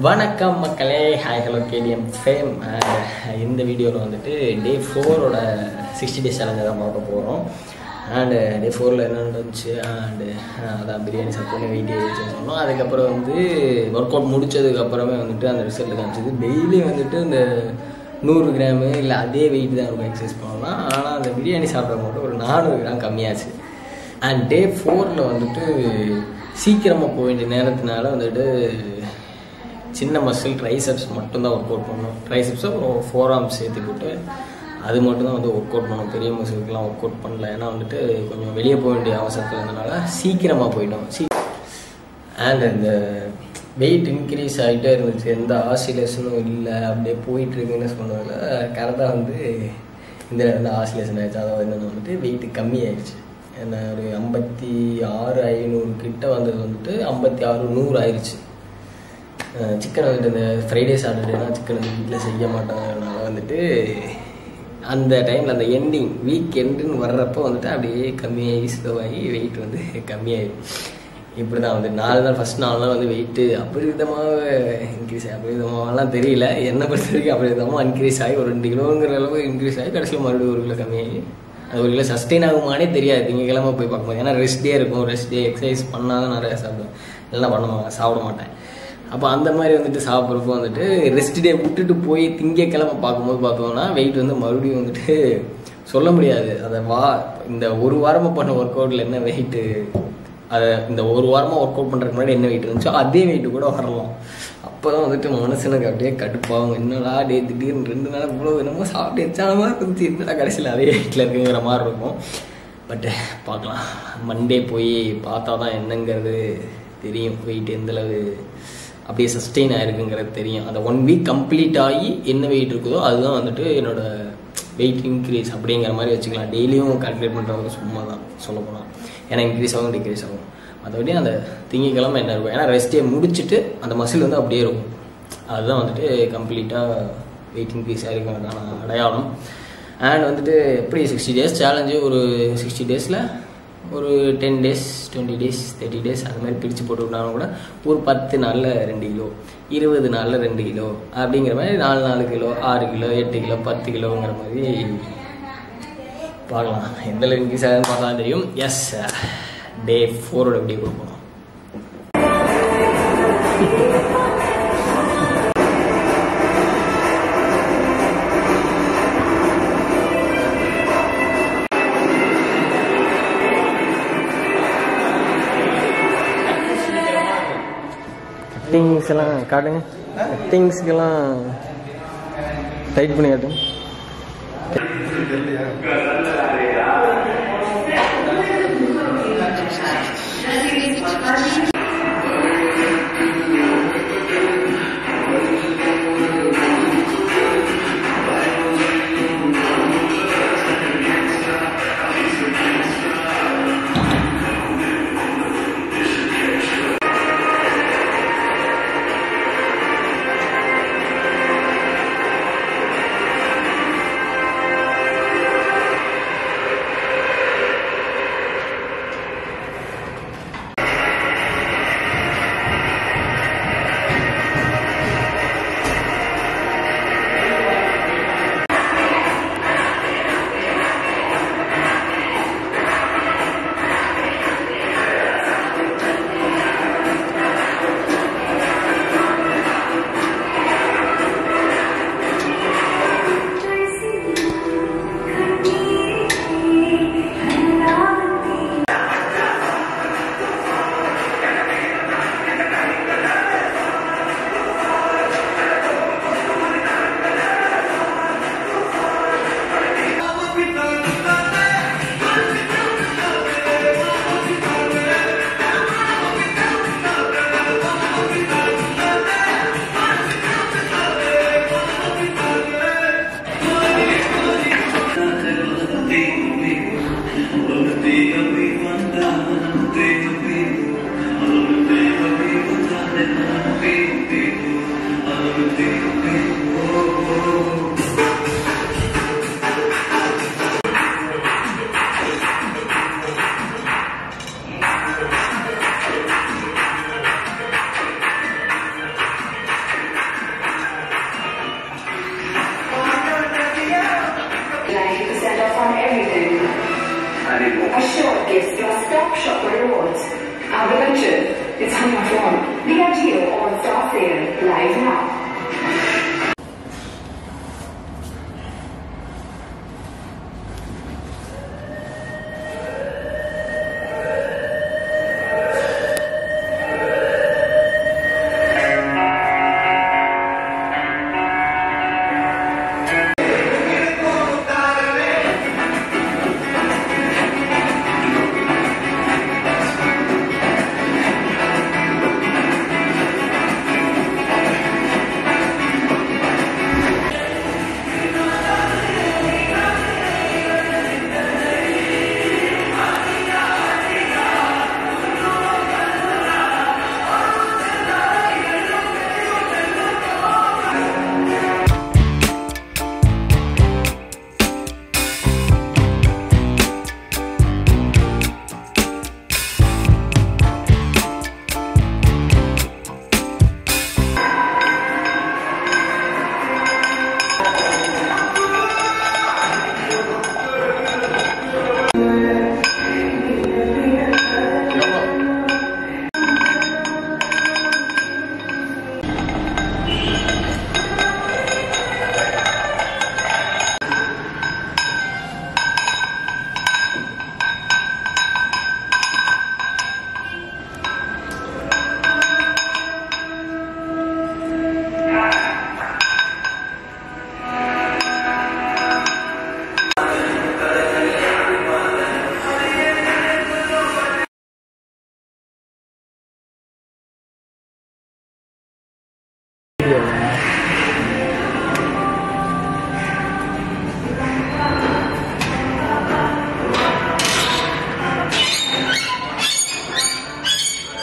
வணக்கம் மக்களே, hi hello KTM fame. இந்த வீடியோவில் வந்துட்டு டே 4ஓட 60 days சேலஞ்சை தான் பார்க்க போகிறோம். அண்டு டே 4ல் என்ன நடந்துச்சு அண்டு அதான் பிரியாணி சாப்பிட்டு வெயிட் ஏறிச்சுன்னு சொன்னோம். அதுக்கப்புறம் வந்து ஒர்க் அவுட் முடித்ததுக்கப்புறமே வந்துட்டு அந்த ரிசல்ட் காமிச்சிது. டெய்லி வந்துட்டு இந்த 100 கிராமு இல்லை அதே வெயிட் தான் இருக்கும் எக்ஸசைஸ் பண்ணலாம். ஆனால் அந்த பிரியாணி சாப்பிட மட்டும் ஒரு 400 கிராம் கம்மியாச்சு. அண்ட் டே 4ல் வந்துட்டு சீக்கிரமாக போக வேண்டிய நேரத்தினால வந்துட்டு சின்ன மசில் ட்ரைசெப்ஸ் மட்டும்தான் ஒர்க் அவுட் பண்ணணும். ட்ரைசெப்ஸை அப்புறம் 4 arms சேர்த்துக்கிட்டு அது மட்டும்தான் வந்து ஒர்க் அவுட் பண்ணணும். பெரிய மசிலுக்கெலாம் ஒர்க் அவுட் பண்ணல. ஏன்னா வந்துட்டு கொஞ்சம் வெளியே போக வேண்டிய அவசரத்தில் இருந்தனால சீக்கிரமாக போயிட்டோம். அண்ட் இந்த வெயிட் இன்க்ரீஸ் ஆகிட்டே இருந்துச்சு, எந்த ஆசிலேஷனும் இல்லை, அப்படியே போயிட்டுருக்குன்னு சொன்னதில் கரெக்டாக வந்து இந்த வந்து ஆசிலேஷன் ஆகிடுச்சு. அதாவது என்னென்ன வந்துட்டு வெயிட் கம்மி ஆயிடுச்சு. என்ன ஒரு 56,500 கிட்ட வந்தது வந்துட்டு 56,100 ஆயிடுச்சு. சிக்கன் வந்துட்டு இந்த ஃப்ரைடே சாட்டர்டேனா சிக்கன் வந்து வீட்டில் செய்ய மாட்டாங்கனால வந்துட்டு அந்த டைமில் அந்த எண்டிங் வீக் எண்டுன்னு வர்றப்போ வந்துட்டு அப்படியே கம்மியாகி ஸ்லோவாகி வெயிட் வந்து கம்மியாகிடும். இப்படி தான் வந்து 4 நாள் ஃபஸ்ட் 4 நாள் வந்து வெயிட்டு அபரிதமாக இன்க்ரீஸ் ஆகி அபரிதமாகலாம் தெரியல, என்னை பொறுத்த வரைக்கும் அபரிதமாக இன்க்ரீஸ் ஆகி ஒரு 2 கிலோங்கிற அளவு இன்க்ரீஸ் ஆகி கடைசியில் மறுபடியும் 1 கிலோ கம்மியாகி அது 1 கிலோ சஸ்டெயின் ஆகுமானே தெரியாது. திங்கக்கிழமை போய் பார்க்கும்போது, ஏன்னா ரெஸ்ட் டே இருக்கும், ரெஸ்ட் டே எக்ஸசைஸ் பண்ணால் தான் நிறையா சாப்பிடுவேன், இல்லைன்னா சாப்பிட மாட்டேன். அப்போ அந்த மாதிரி வந்துட்டு சாப்பிட்றப்போ வந்துட்டு ரெஸ்ட் டே விட்டுட்டு போய் திங்கக்கிழமை பார்க்கும்போது பார்த்தோம்னா வெயிட் வந்து மறுபடியும் வந்துட்டு சொல்ல முடியாது. அதை இந்த 1 வாரமாக பண்ண ஒர்க் அவுட்டில் என்ன வெயிட்டு, அதை இந்த 1 வாரமாக ஒர்க் அவுட் பண்ணுறதுக்கு முன்னாடி என்ன வெயிட் இருந்துச்சோ அதே வெயிட்டு கூட வரலாம். அப்போ தான் வந்துட்டு மனுஷனுக்கு அப்படியே கடுப்பாகும். என்னடா டே திடீர்னு 2 நாள் இவ்வளோ என்னமோ சாப்பிட்டு எச்சானமாக இருந்துச்சு, என்னடா கடைசியில் அதே வெயிட்டில் இருக்குங்கிற மாதிரி இருக்கும். பட்டு பார்க்கலாம், மண்டே போய் பார்த்தா தான் என்னங்கிறது தெரியும். வெயிட் எந்தளவு அப்படியே சஸ்டெயின் ஆகிருக்குங்கிறது தெரியும். அந்த 1 வீக் கம்ப்ளீட் ஆகி என்ன வெயிட் இருக்குதோ அதுதான் வந்துட்டு என்னோடய வெயிட் இன்க்ரீஸ் அப்படிங்கிற மாதிரி வச்சுக்கலாம். டெய்லியும் கால்குலேட் பண்ணுறது சும்மா தான் சொல்ல போனால், ஏன்னா இன்க்ரீஸ் ஆகும் டிக்ரீஸ் ஆகும். மற்றபடி அந்த திங்கக்கிழமை என்ன இருக்கும், ஏன்னா ரெஸ்ட்டே முடிச்சுட்டு அந்த மசில் வந்து அப்படியே இருக்கும். அதுதான் வந்துட்டு கம்ப்ளீட்டாக வெயிட் இன்க்ரீஸ் ஆகிருக்கிறதுக்கான அடையாளம். அண்ட் வந்துட்டு எப்படி 60 days சேலஞ்சு, ஒரு 60 daysல ஒரு 10 days 20 days 30 days அது மாதிரி பிரித்து போட்டுவிட்டாலும் கூட ஒரு 10 நாளில் 2 கிலோ, 20 நாளில் 2 கிலோ அப்படிங்கிற மாதிரி 4 கிலோ 6 கிலோ 8 கிலோ 10 கிலோங்கிற மாதிரி பார்க்கலாம். எந்த அளவு இன்க்ரீஸ் ஆகுதுன்னு பார்த்தா தான் தெரியும். எஸ், டே 4ஓட எப்படி கொடுப்போம். கட்டிங்ஸ் எல்லாம் காட்டுங்க, கட்டிங்ஸ்க்கெல்லாம் டைட் பண்ணி காட்டுங்க. Richard, it's on your phone. DRGO on Star Sale, live now.